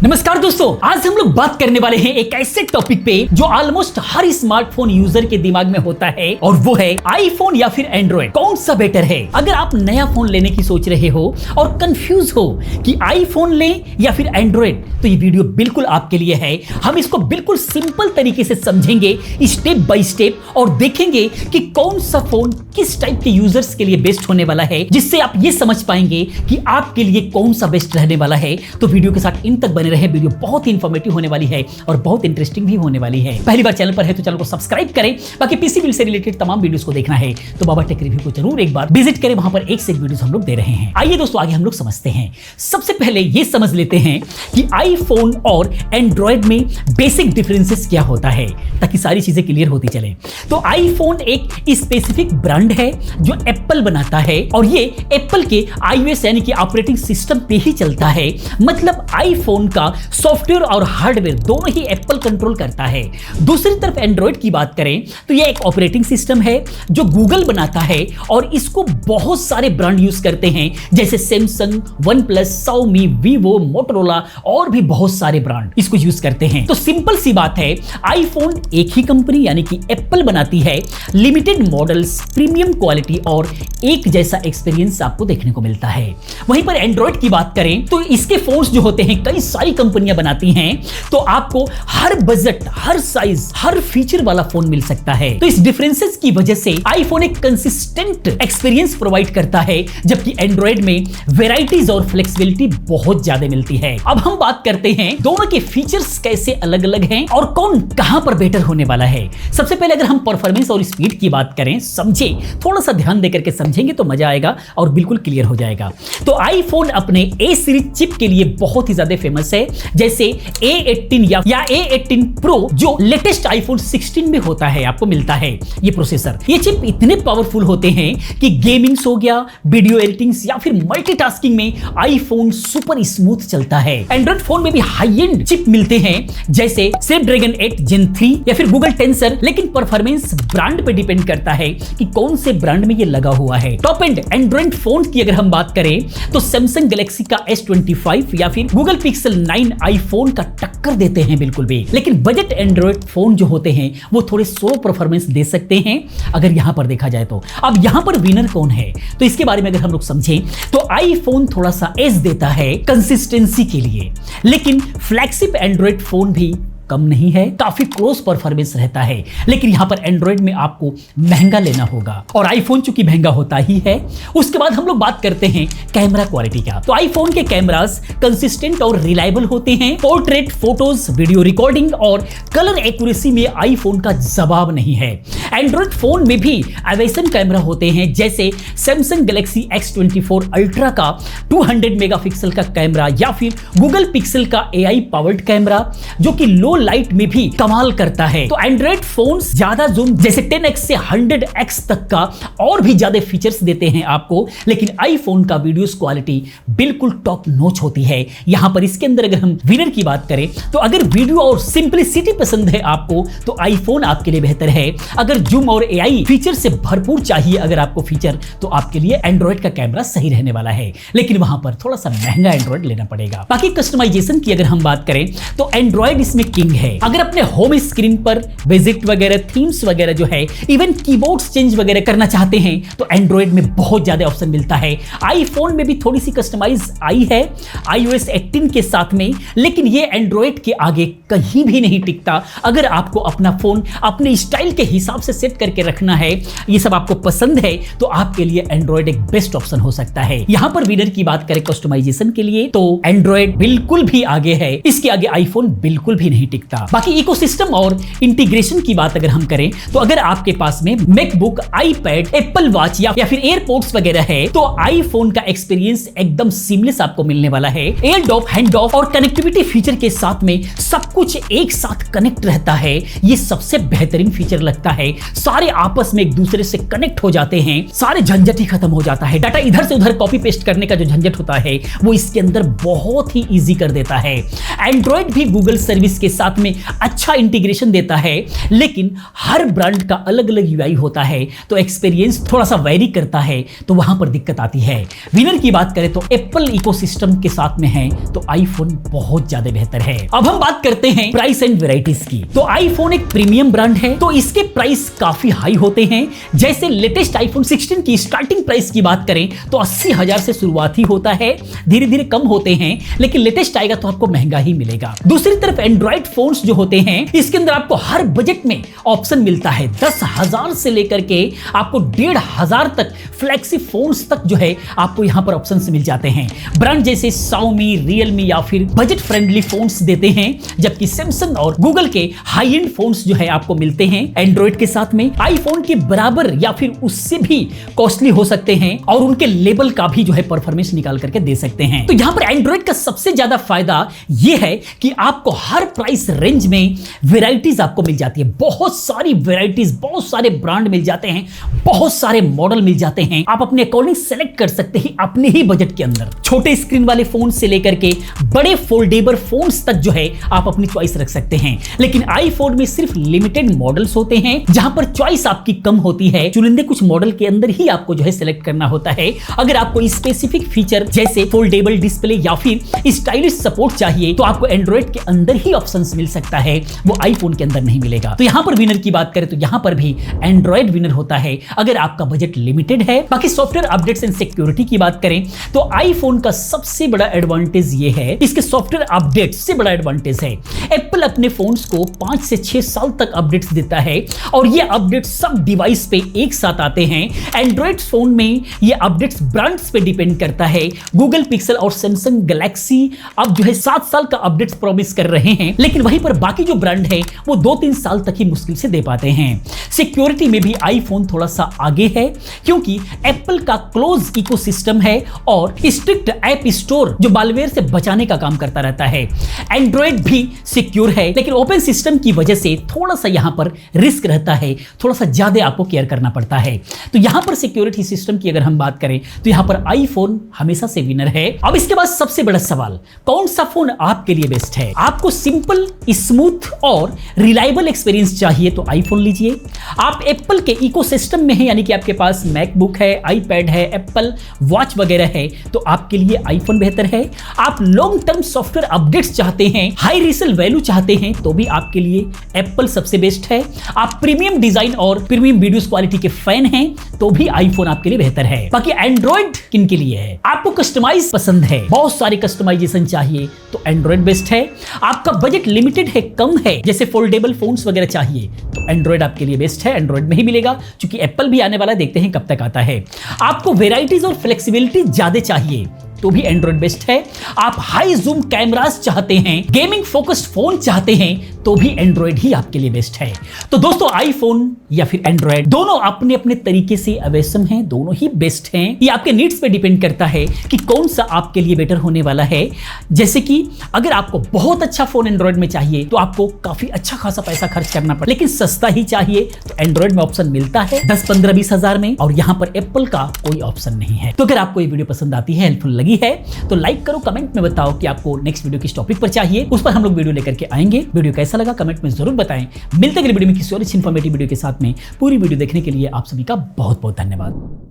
नमस्कार दोस्तों, आज हम लोग बात करने वाले हैं एक ऐसे टॉपिक पे जो ऑलमोस्ट हर स्मार्टफोन यूजर के दिमाग में होता है और वो है आईफोन या फिर एंड्रॉइड, कौन सा बेटर है। अगर आप नया फोन लेने की सोच रहे हो और कंफ्यूज हो कि आईफोन लें या फिर एंड्रॉइड, तो ये वीडियो बिल्कुल आपके लिए है। हम इसको बिल्कुल सिंपल तरीके से समझेंगे स्टेप बाय स्टेप और देखेंगे कि कौन सा फोन किस टाइप के यूजर्स के लिए बेस्ट होने वाला है, जिससे आप ये समझ पाएंगे कि आपके लिए कौन सा बेस्ट रहने वाला है। तो वीडियो के साथ इन तक बने रहे, वीडियो बहुत ही इंफॉर्मेटिव होने वाली है और बहुत इंटरेस्टिंग भी होने वाली है। पहली बार चैनल पर है तो चैनल को सब्सक्राइब करें। बाकी पीसी बिल्ड से रिलेटेड तमाम वीडियोस को देखना है तो बाबा टेक रिव्यू को जरूर एक बार विजिट करें, वहां पर एक से एक वीडियोस हम लोग दे रहे हैं। आइए दोस्तों, आगे हम लोग समझते हैं। सबसे पहले ये समझ लेते हैं कि आईफोन और एंड्रॉइड में बेसिक डिफरेंसेस क्या होता है, ताकि सारी चीजें क्लियर होती चले। तो आईफोन एक स्पेसिफिक ब्रांड है जो एप्पल बनाता है और ये एप्पल के iOS यानी कि ऑपरेटिंग सिस्टम पे ही चलता है। मतलब आईफोन का सॉफ्टवेयर और हार्डवेयर दोनों ही एप्पल कंट्रोल करता है। दूसरी तरफ एंड्रॉइड की बात करें तो यह एक ऑपरेटिंग सिस्टम है जो गूगल बनाता है और इसको बहुत सारे ब्रांड यूज करते हैं, जैसे Samsung, one plus, Xiaomi, Vivo, Motorola और भी बहुत सारे ब्रांड इसको यूज करते हैं। तो सिंपल सी बात है, आईफोन एक ही कंपनी यानी कि एप्पल बनाती है। लिमिटेड मॉडल्स, प्रीमियम क्वालिटी और एक जैसा एक्सपीरियंस आपको देखने को मिलता है। वहीं पर एंड्रॉइड की बात करें तो इसके फोन्स जो होते हैं कई सारी कंपनियां बनाती हैं, तो आपको हर बजट, हर साइज, हर फीचर वाला फोन मिल सकता है। तो इस डिफरेंसेस की वजह से आईफोन एक कंसिस्टेंट एक्सपीरियंस प्रोवाइड करता है, जबकि एंड्रॉइड में वेराइटीज और फ्लेक्सिबिलिटी बहुत ज्यादा मिलती है। अब हम बात करते हैं दोनों के फीचर्स कैसे अलग अलग हैं और कौन कहां पर बेटर होने वाला है। सबसे पहले अगर हम परफॉर्मेंस और स्पीड की बात करें, समझे, थोड़ा सा ध्यान देकर के समझेंगे तो मजा आएगा और बिल्कुल क्लियर हो जाएगा। तो आईफोन अपने ए सीरीज चिप के लिए बहुत ही ज्यादा फेमस है, जैसे A18 या A18 Pro जो लेटेस्ट आईफोन 16 में होता है, आपको मिलता है ये प्रोसेसर। ये चिप इतने पावरफुल होते हैं कि गेमिंग्स हो गया, वीडियो एडिटिंग्स या फिर मल्टीटास्किंग में आईफोन सुपर स्मूथ चलता है। एंड्रॉइड फोन में भी हाई एंड चिप मिलते हैं, जैसे स्नैपड्रैगन 8 Gen 3 या फिर गूगल टेंसर, लेकिन परफॉर्मेंस ब्रांड पे डिपेंड करता है कि कौन से ब्रांड में ये लगा हुआ है। टॉप एंड एंड्रॉइड फोन की अगर हम बात करें तो सैमसंग गैलेक्सी का S25 या फिर गूगल पिक्सल 9 आईफोन का टक्कर देते हैं बिल्कुल भी। लेकिन बजट एंड्रॉइड फोन जो होते हैं वो थोड़े स्लो परफॉर्मेंस दे सकते हैं अगर यहां पर देखा जाए तो। अब यहां पर विनर कौन है, तो इसके बारे में अगर हम लोग समझें तो आईफोन थोड़ा सा एज देता है कंसिस्टेंसी के लिए, लेकिन फ्लैगशिप एंड्रॉइड फोन भी कम नहीं है, काफी क्लोज परफॉर्मेंस रहता है। लेकिन यहां पर एंड्रॉइड में आपको महंगा लेना होगा और आईफोन चूंकि महंगा होता ही है। उसके बाद हम लोग बात करते हैं कैमरा क्वालिटी का। तो आईफोन के कैमरास कंसिस्टेंट और रिलायबल होते हैं। पोर्ट्रेट फोटोज, वीडियो रिकॉर्डिंग और कलर एक्यूरेसी में आईफोन का जवाब नहीं है। एंड्रॉइड फोन में भी एवेसन कैमरा होते हैं, जैसे सैमसंग गैलेक्सी S24 अल्ट्रा का 200 मेगापिक्सल का कैमरा या फिर गूगल पिक्सल का AI पावर्ड कैमरा जो कि लो लाइट में भी कमाल करता है। तो एंड्रॉइड फोन्स ज्यादा जूम जैसे 10x से 100x तक का और भी ज्यादा फीचर्स देते हैं आपको, लेकिन आईफोन का वीडियोस क्वालिटी बिल्कुल टॉप नॉच होती है। यहां पर इसके अंदर अगर हम विनर की बात करें तो अगर वीडियो और सिंपलिसिटी पसंद है आपको तो आईफोन आपके लिए बेहतर है। अगर जूम और AI फीचर से भरपूर चाहिए अगर आपको फीचर, तो आपके लिए एंड्रॉइड का कैमरा सही रहने वाला है, लेकिन वहां पर थोड़ा सा महंगा एंड्रॉइड लेना पड़ेगा। बाकी कस्टमाइजेशन की अगर हम बात करें तो एंड्रॉइड इसमें किंग है। अगर अपने होम स्क्रीन पर विजिट वगैरह, थीम्स वगैरह जो है, इवन कीबोर्ड्स चेंज वगैरह करना चाहते हैं तो एंड्रॉइड में बहुत ज्यादा ऑप्शन मिलता है। आईफोन में भी थोड़ी सी कस्टमाइज आई है iOS 18 के साथ में, लेकिन ये एंड्रॉइड के आगे कहीं भी नहीं टिकता। अगर आपको अपना फोन अपने स्टाइल के हिसाब से सेट करके रखना है, ये सब आपको पसंद है, तो आपके लिए एंड्रॉइड एक बेस्ट ऑप्शन हो सकता है। यहां पर विनर की बात करें कस्टमाइजेशन के लिए तो एंड्रॉइड बिल्कुल भी आगे है, इसके आगे आईफोन बिल्कुल भी नहीं टिकता। बाकी इकोसिस्टम और इंटीग्रेशन की बात अगर हम करें तो अगर आपके पास में मैकबुक, आईपैड, एप्पल वॉच या फिर एयरपोर्ट्स वगैरह है तो आईफोन का एक्सपीरियंस एकदम सीमलेस आपको मिलने वाला है। एयर ड्रॉप, हैंड ऑफ और कनेक्टिविटी फीचर के साथ में सब कुछ एक साथ कनेक्ट रहता है। ये सबसे बेहतरीन फीचर लगता है। सारे आपस में एक दूसरे से कनेक्ट हो जाते हैं, सारे झंझट ही खत्म हो जाता है। डाटा इधर से उधर कॉपी पेस्ट करने का जो झंझट होता है वो इसके अंदर बहुत ही ईजी कर देता है। एंड्रॉइड भी गूगल सर्विस के साथ साथ में अच्छा इंटीग्रेशन देता है, लेकिन हर ब्रांड का अलग अलग यूआई होता है, तो एक्सपीरियंस थोड़ा सा वेरी करता है, तो वहां पर दिक्कत आती है। विनर की बात करें तो एप्पल इकोसिस्टम के साथ में है तो आईफोन बहुत ज्यादा बेहतर है। अब हम बात करते हैं प्राइस एंड वैरायटीज की। तो आईफोन एक प्रीमियम ब्रांड है, तो इसके प्राइस काफी हाई होते हैं। जैसे लेटेस्ट आईफोन 16 की स्टार्टिंग प्राइस की बात करें तो 80,000 से शुरुआत ही होता है, धीरे धीरे कम होते हैं, लेकिन लेटेस्ट आएगा तो आपको महंगा ही मिलेगा। दूसरी तरफ एंड्रॉइड फोन्स जो होते हैं, इसके अंदर आपको हर बजट में ऑप्शन मिलता है। 10,000 से लेकर के आपको 1,500 तक फ्लैगशिप फोन्स तक जो है आपको यहां पर ऑप्शंस मिल जाते हैं। ब्रांड जैसे Xiaomi, Realme या फिर बजट फ्रेंडली फोन्स देते हैं, जबकि सैमसंग और गूगल के हाई एंड फोन्स जो है आपको मिलते हैं एंड्रॉइड के साथ में। आईफोन के बराबर या फिर उससे भी कॉस्टली हो सकते हैं और उनके लेवल का भी जो है परफॉर्मेंस निकाल करके दे सकते हैं। तो यहां पर एंड्रॉइड का सबसे ज्यादा फायदा यह है कि आपको हर प्राइस रेंज में वेराइटीज आपको मिल जाती है। बहुत सारी वेराइटीज, बहुत सारे ब्रांड मिल जाते हैं, बहुत सारे मॉडल मिल जाते हैं। आप अपने अकॉर्डिंग सेलेक्ट कर सकते हैं अपने ही बजट के अंदर। छोटे स्क्रीन वाले फोन से लेकर के बड़े फोल्डेबल फोन्स तक जो है आप अपनी चॉइस रख सकते हैं। लेकिन आईफोन में सिर्फ लिमिटेड मॉडल्स होते हैं, जहां पर चॉइस आपकी कम होती है। चुनिंदे कुछ मॉडल के अंदर ही आपको जो है सिलेक्ट करना होता है। अगर आपको स्पेसिफिक फीचर जैसे फोल्डेबल डिस्प्ले या फिर स्टाइलिश सपोर्ट चाहिए तो आपको एंड्रॉइड के अंदर ही ऑप्शंस मिल सकता है, वो आईफोन के अंदर नहीं मिलेगा। तो यहां पर विनर की बात करें तो यहां पर भी एंड्रॉइड विनर होता है अगर आपका बजट लिमिटेड है। बाकी सॉफ्टवेयर अपडेट्स एंड सिक्योरिटी की बात करें तो आईफोन का सबसे बड़ा एडवांटेज ये है, इसके सॉफ्टवेयर अपडेट से बड़ा एडवांटेज है। एप्पल अपने फोन्स को 5 से 6 साल तक अपडेट्स देता है और ये अपडेट सब डिवाइस पे एक साथ आते हैं। एंड्रॉइड फोन में ये अपडेट्स ब्रांड्स पे डिपेंड करता है। गूगल पिक्सल और सैमसंग गैलेक्सी अब जो है 7 साल का अपडेट्स प्रॉमिस कर रहे हैं, लेकिन वहीं पर बाकी जो ब्रांड है वो 2-3 साल तक ही मुश्किल से दे पाते हैं। सिक्योरिटी में भी आईफोन थोड़ा सा आगे है, क्योंकि एप्पल का क्लोज इकोसिस्टम है और स्ट्रिक्ट ऐप स्टोर जो मालवेयर से बचाने का काम करता रहता है। एंड्रॉइड भी सिक्योर है, लेकिन ओपन सिस्टम की वजह से थोड़ा सा यहां पर रिस्क रहता है, थोड़ा सा ज्यादा आपको केयर करना पड़ता है। तो यहां पर सिक्योरिटी सिस्टम की अगर हम बात करें तो यहां पर आईफोन हमेशा से विनर है। अब इसके बाद सबसे बड़ा सवाल, कौन सा फोन आपके लिए बेस्ट है? आपको सिंपल, स्मूथ और रिलायबल एक्सपीरियंस चाहिए तो आईफोन लीजिए। आप एप्पल के इकोसिस्टम में है, यानी कि आपके पास मैकबुक है, आईपैड है, एप्पल वॉच वगैरह है, तो आपके लिए आईफोन बेहतर है। आप लॉन्ग टर्म सॉफ्टवेयर अपडेट्स चाहते हैं, हाई रीसेल वैल्यू चाहते हैं, तो भी आपके लिए एप्पल सबसे बेस्ट है। आप प्रीमियम डिजाइन और प्रीमियम वीडियो क्वालिटी के फैन हैं तो भी आईफोन आपके लिए बेहतर है। बाकी एंड्रॉइड किन के लिए है? आपको कस्टमाइज पसंद है, बहुत सारी कस्टमाइजेशन चाहिए तो एंड्रॉइड बेस्ट है। आपका बजट लिमिटेड है, कम है, जैसे फोल्डेबल फोन्स वगैरह चाहिए तो एंड्रॉइड आपके लिए बेस्ट है, एंड्रॉइड में ही मिलेगा, क्योंकि एप्पल भी आने वाला, देखते हैं कब तक आता है। आपको वेराइटीज और फ्लेक्सिबिलिटी ज्यादा चाहिए तो भी एंड्रॉइड बेस्ट है। आप हाई जूम कैमरास चाहते हैं, गेमिंग फोकस्ड फोन चाहते हैं तो भी एंड्रॉइड ही आपके लिए बेस्ट है। तो दोस्तों, आईफोन या फिर एंड्रॉइड दोनों अपने अपने तरीके से अवेसम हैं, दोनों ही बेस्ट हैं। ये आपके नीड्स पे डिपेंड करता है कि कौन सा आपके लिए बेटर होने वाला है। जैसे कि अगर आपको बहुत अच्छा फोन एंड्रॉइड में चाहिए तो आपको काफी अच्छा खासा पैसा खर्च करना पड़े, लेकिन सस्ता ही चाहिए तो एंड्रॉइड में ऑप्शन मिलता है 10, 15, 20 हजार में, और यहां पर एप्पल का कोई ऑप्शन नहीं है। तो अगर आपको ये वीडियो पसंद आती है, हेल्पफुल लगी है, तो लाइक करो, कमेंट में बताओ कि आपको नेक्स्ट वीडियो किस टॉपिक पर चाहिए, उस पर हम लोग वीडियो लेकर के आएंगे। वीडियो कैसा लगा कमेंट में जरूर बताएं। मिलते हैं अगली वीडियो में किसी और इन्फॉर्मेटिव वीडियो के साथ में। पूरी वीडियो देखने के लिए आप सभी का बहुत बहुत धन्यवाद।